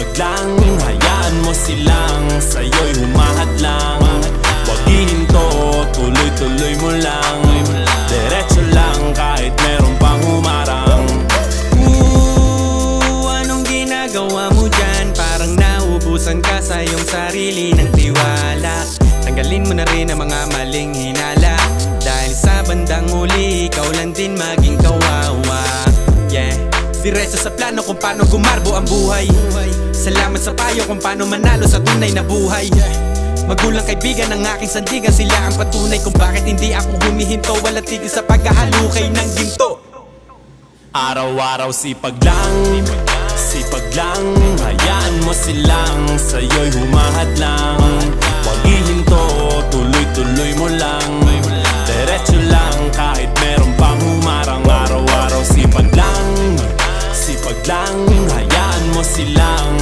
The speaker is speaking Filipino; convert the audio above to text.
sipag lang, hayaan mo silang sa'yo'y humahadlang. Huwag ihinto, tuloy-tuloy mo lang, diretso lang kahit meron pang humarang. Anong ginagawa mo dyan? Parang naubusan ka sa iyong sarili ng tiwala. Tanggalin mo na rin ang mga maling hinala, dahil sa bandang huli ikaw lang din maging kawawa. Yeah, diretso sa plano kung paano gumarbo ang buhay. Salamat sa payo kung paano manalo sa tunay na buhay. Magulang kaibigan ng aking sandigan, sila ang patunay kung bakit hindi ako humihinto. Walang tigil sa pagkahalukay ng ginto. Araw-araw sipag lang, hayaan mo silang sa'yo'y humahadlang. Huwag ihinto, tuloy-tuloy mo lang, diretso lang kahit meron pang humarang. Araw-araw sipag lang, hayaan mo silang